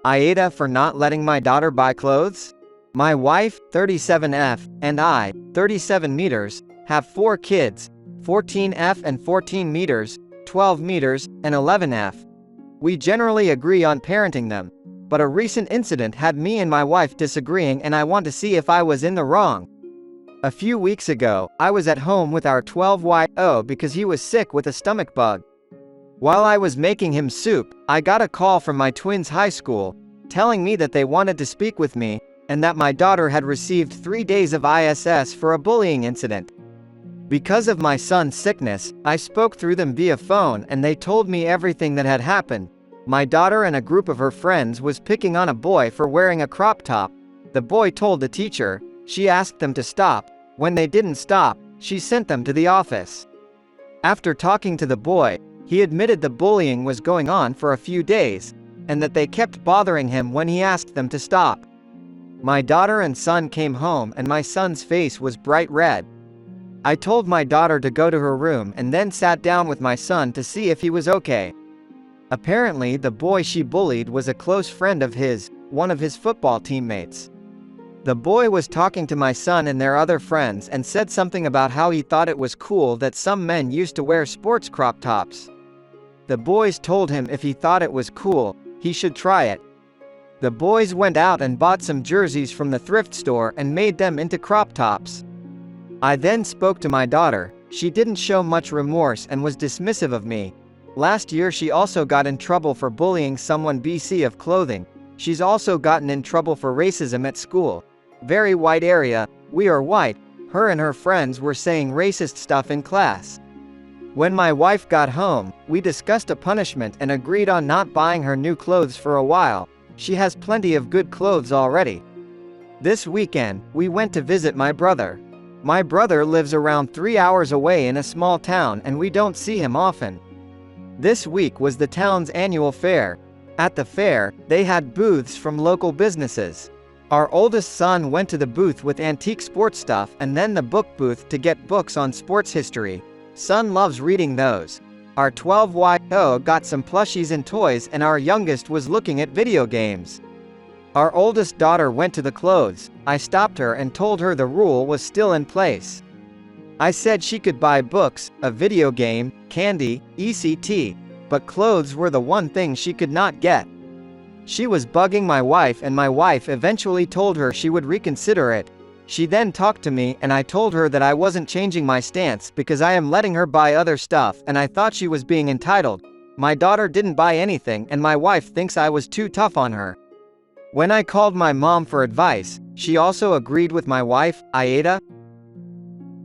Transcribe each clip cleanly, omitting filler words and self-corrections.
AITA for not letting my daughter buy clothes? My wife, 37F, and I, 37 meters, have 4 kids, 14F and 14 meters, 12 meters, and 11F. We generally agree on parenting them, but a recent incident had me and my wife disagreeing, and I want to see if I was in the wrong. A few weeks ago, I was at home with our 12YO because he was sick with a stomach bug. While I was making him soup, I got a call from my twins' high school, telling me that they wanted to speak with me, and that my daughter had received 3 days of ISS for a bullying incident. Because of my son's sickness, I spoke through them via phone, and they told me everything that had happened. My daughter and a group of her friends was picking on a boy for wearing a crop top. The boy told the teacher. She asked them to stop. When they didn't stop, she sent them to the office. After talking to the boy, he admitted the bullying was going on for a few days, and that they kept bothering him when he asked them to stop. My daughter and son came home, and my son's face was bright red. I told my daughter to go to her room and then sat down with my son to see if he was okay. Apparently, the boy she bullied was a close friend of his, one of his football teammates. The boy was talking to my son and their other friends and said something about how he thought it was cool that some men used to wear sports crop tops. The boys told him if he thought it was cool, he should try it. The boys went out and bought some jerseys from the thrift store and made them into crop tops. I then spoke to my daughter. She didn't show much remorse and was dismissive of me. Last year she also got in trouble for bullying someone BC of clothing. She's also gotten in trouble for racism at school. Very white area, we are white. Her and her friends were saying racist stuff in class. When my wife got home, we discussed a punishment and agreed on not buying her new clothes for a while. She has plenty of good clothes already. This weekend, we went to visit my brother. My brother lives around 3 hours away in a small town, and we don't see him often. This week was the town's annual fair. At the fair, they had booths from local businesses. Our oldest son went to the booth with antique sports stuff and then the book booth to get books on sports history. Son loves reading those. Our 12YO got some plushies and toys, and our youngest was looking at video games. Our oldest daughter went to the clothes. I stopped her and told her the rule was still in place. I said she could buy books, a video game, candy, etc., but clothes were the one thing she could not get. She was bugging my wife, and my wife eventually told her she would reconsider it. She then talked to me, and I told her that I wasn't changing my stance because I am letting her buy other stuff, and I thought she was being entitled. My daughter didn't buy anything, and my wife thinks I was too tough on her. When I called my mom for advice, she also agreed with my wife. AITA.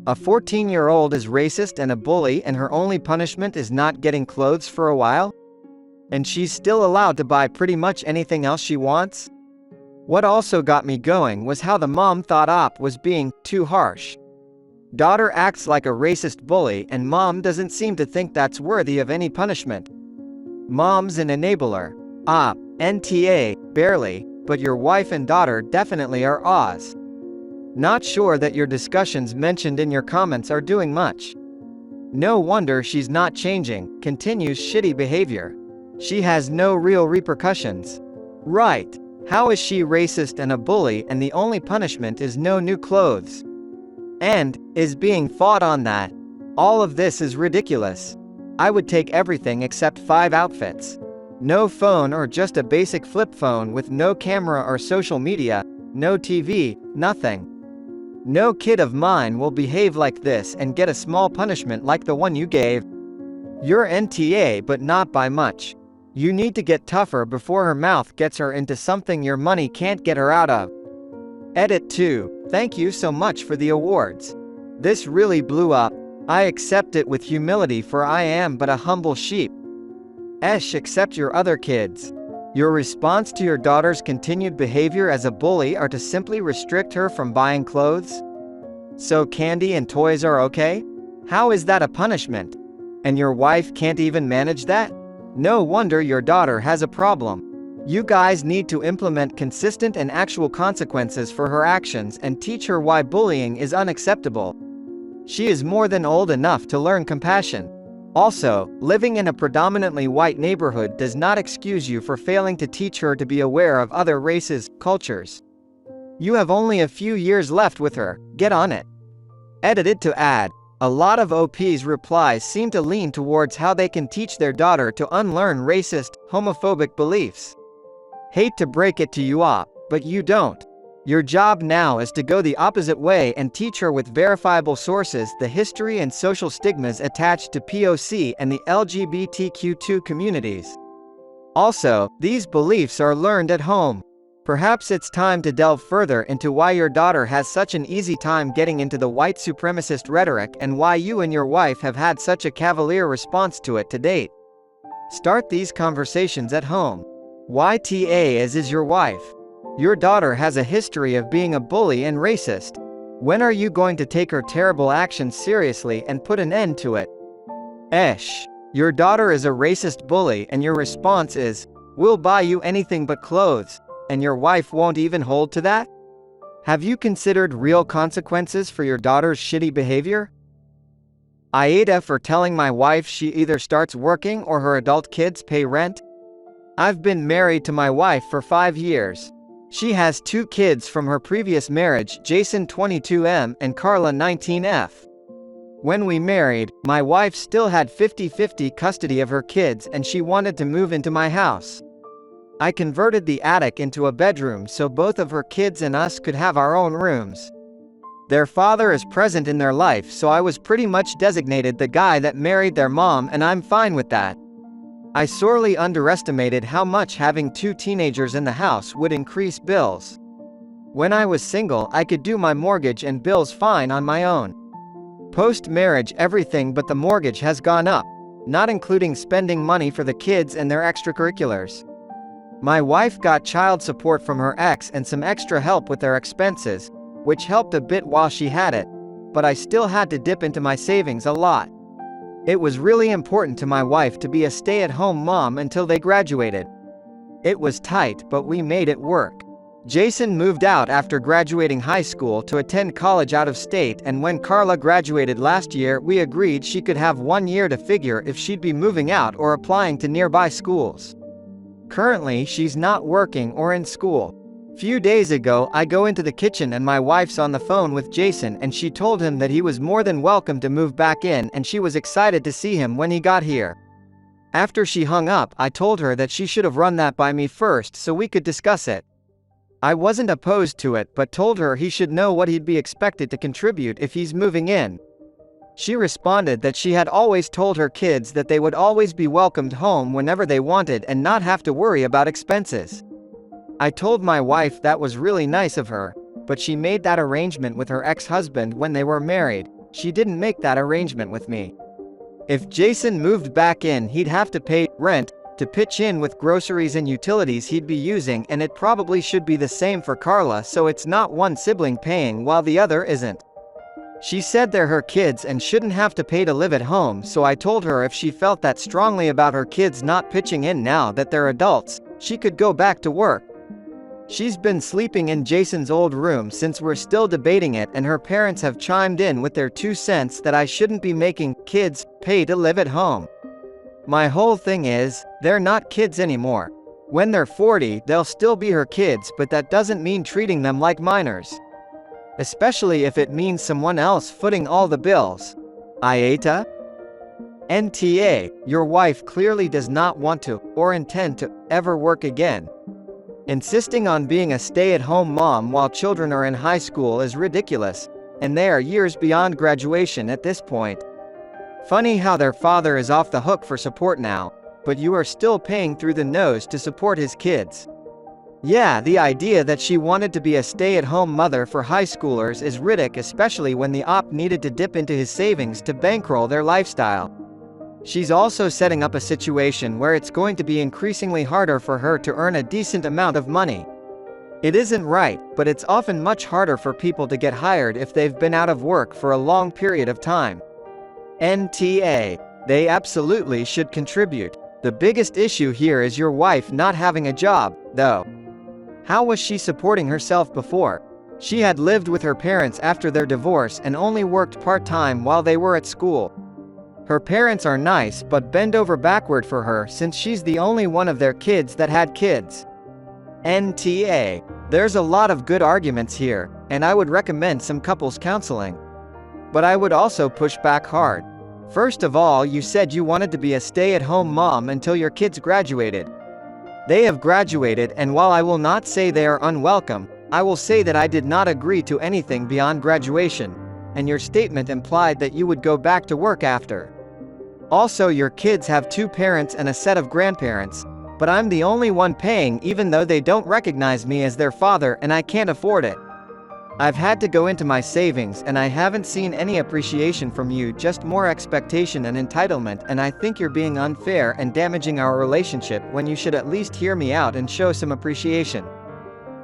A 14-year-old is racist and a bully, and her only punishment is not getting clothes for a while? And she's still allowed to buy pretty much anything else she wants? What also got me going was how the mom thought Op was being too harsh. Daughter acts like a racist bully, and mom doesn't seem to think that's worthy of any punishment. Mom's an enabler. Op, NTA, barely, but your wife and daughter definitely are Oz. Not sure that your discussions mentioned in your comments are doing much. No wonder she's not changing, continues shitty behavior. She has no real repercussions. Right. How is she racist and a bully, and the only punishment is no new clothes? And is being fought on that? All of this is ridiculous. I would take everything except 5 outfits. No phone, or just a basic flip phone with no camera or social media, no TV, nothing. No kid of mine will behave like this and get a small punishment like the one you gave. You're NTA, but not by much. You need to get tougher before her mouth gets her into something your money can't get her out of. Edit 2. Thank you so much for the awards. This really blew up. I accept it with humility, for I am but a humble sheep. Accept your other kids. Your response to your daughter's continued behavior as a bully are to simply restrict her from buying clothes? So candy and toys are okay? How is that a punishment? And your wife can't even manage that? No wonder your daughter has a problem. You guys need to implement consistent and actual consequences for her actions and teach her why bullying is unacceptable. She is more than old enough to learn compassion. Also, living in a predominantly white neighborhood does not excuse you for failing to teach her to be aware of other races, cultures. You have only a few years left with her, get on it. Edited to add, a lot of OP's replies seem to lean towards how they can teach their daughter to unlearn racist, homophobic beliefs. Hate to break it to you all, but you don't. Your job now is to go the opposite way and teach her with verifiable sources the history and social stigmas attached to POC and the LGBTQ2 communities. Also, these beliefs are learned at home. Perhaps it's time to delve further into why your daughter has such an easy time getting into the white supremacist rhetoric and why you and your wife have had such a cavalier response to it to date. Start these conversations at home. YTA is your wife. Your daughter has a history of being a bully and racist. When are you going to take her terrible actions seriously and put an end to it? Your daughter is a racist bully and your response is, "We'll buy you anything but clothes," and your wife won't even hold to that? Have you considered real consequences for your daughter's shitty behavior? AITA for telling my wife she either starts working or her adult kids pay rent? I've been married to my wife for 5 years. She has 2 kids from her previous marriage, Jason 22M and Carla 19F. When we married, my wife still had 50-50 custody of her kids and she wanted to move into my house. I converted the attic into a bedroom so both of her kids and us could have our own rooms. Their father is present in their life, so I was pretty much designated the guy that married their mom, and I'm fine with that. I sorely underestimated how much having 2 teenagers in the house would increase bills. When I was single, I could do my mortgage and bills fine on my own. Post-marriage, everything but the mortgage has gone up, not including spending money for the kids and their extracurriculars. My wife got child support from her ex and some extra help with their expenses, which helped a bit while she had it, but I still had to dip into my savings a lot. It was really important to my wife to be a stay-at-home mom until they graduated. It was tight, but we made it work. Jason moved out after graduating high school to attend college out of state, and when Carla graduated last year, we agreed she could have 1 year to figure if she'd be moving out or applying to nearby schools. Currently, she's not working or in school. Few days ago, I go into the kitchen and my wife's on the phone with Jason and she told him that he was more than welcome to move back in and she was excited to see him when he got here. After she hung up, I told her that she should have run that by me first so we could discuss it. I wasn't opposed to it but told her he should know what he'd be expected to contribute if he's moving in. She responded that she had always told her kids that they would always be welcomed home whenever they wanted and not have to worry about expenses. I told my wife that was really nice of her, but she made that arrangement with her ex-husband when they were married. She didn't make that arrangement with me. If Jason moved back in, he'd have to pay rent to pitch in with groceries and utilities he'd be using, and it probably should be the same for Carla, so it's not one sibling paying while the other isn't. She said they're her kids and shouldn't have to pay to live at home, so I told her if she felt that strongly about her kids not pitching in now that they're adults, she could go back to work. She's been sleeping in Jason's old room since we're still debating it, and her parents have chimed in with their 2 cents that I shouldn't be making kids pay to live at home. My whole thing is, they're not kids anymore. When they're 40, they'll still be her kids, but that doesn't mean treating them like minors. Especially if it means someone else footing all the bills. AITA? NTA, your wife clearly does not want to, or intend to, ever work again. Insisting on being a stay-at-home mom while children are in high school is ridiculous, and they are years beyond graduation at this point. Funny how their father is off the hook for support now, but you are still paying through the nose to support his kids. Yeah, the idea that she wanted to be a stay-at-home mother for high schoolers is ridiculous, especially when the op needed to dip into his savings to bankroll their lifestyle. She's also setting up a situation where it's going to be increasingly harder for her to earn a decent amount of money. It isn't right, but it's often much harder for people to get hired if they've been out of work for a long period of time. NTA. They absolutely should contribute. The biggest issue here is your wife not having a job, though. How was she supporting herself before? She had lived with her parents after their divorce and only worked part-time while they were at school. Her parents are nice but bend over backward for her since she's the only one of their kids that had kids. NTA. There's a lot of good arguments here, and I would recommend some couples counseling. But I would also push back hard. First of all, you said you wanted to be a stay-at-home mom until your kids graduated. They have graduated, and while I will not say they are unwelcome, I will say that I did not agree to anything beyond graduation, and your statement implied that you would go back to work after. Also, your kids have 2 parents and a set of grandparents, but I'm the only one paying even though they don't recognize me as their father and I can't afford it. I've had to go into my savings and I haven't seen any appreciation from you, just more expectation and entitlement, and I think you're being unfair and damaging our relationship when you should at least hear me out and show some appreciation.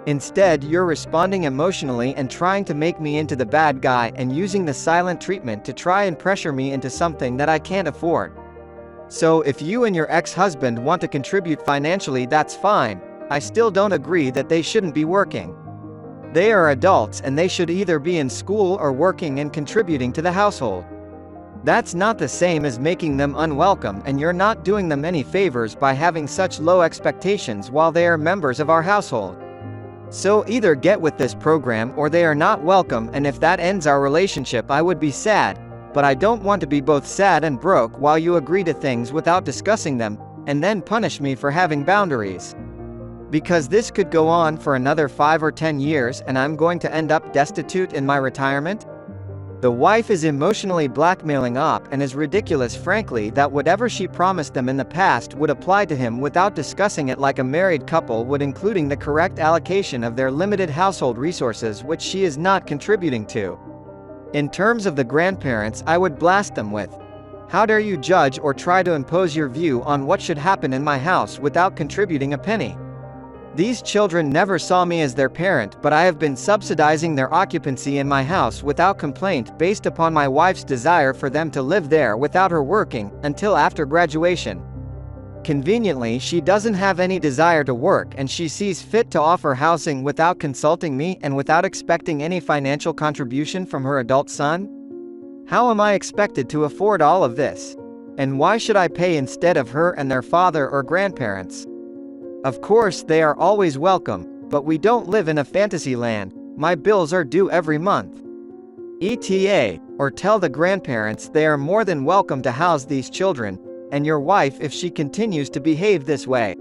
Instead, you're responding emotionally and trying to make me into the bad guy and using the silent treatment to try and pressure me into something that I can't afford. So if you and your ex-husband want to contribute financially, that's fine. I still don't agree that they shouldn't be working. They are adults and they should either be in school or working and contributing to the household. That's not the same as making them unwelcome, and you're not doing them any favors by having such low expectations while they are members of our household. So either get with this program or they are not welcome, and if that ends our relationship I would be sad, but I don't want to be both sad and broke while you agree to things without discussing them, and then punish me for having boundaries. Because this could go on for another 5 or 10 years and I'm going to end up destitute in my retirement? The wife is emotionally blackmailing Op and is ridiculous, frankly, that whatever she promised them in the past would apply to him without discussing it like a married couple would, including the correct allocation of their limited household resources, which she is not contributing to. In terms of the grandparents, I would blast them with, "How dare you judge or try to impose your view on what should happen in my house without contributing a penny? These children never saw me as their parent, but I have been subsidizing their occupancy in my house without complaint based upon my wife's desire for them to live there without her working, until after graduation. Conveniently, she doesn't have any desire to work and she sees fit to offer housing without consulting me and without expecting any financial contribution from her adult son? How am I expected to afford all of this? And why should I pay instead of her and their father or grandparents? Of course, they are always welcome, but we don't live in a fantasy land. My bills are due every month. ETA, or tell the grandparents they are more than welcome to house these children, and your wife if she continues to behave this way.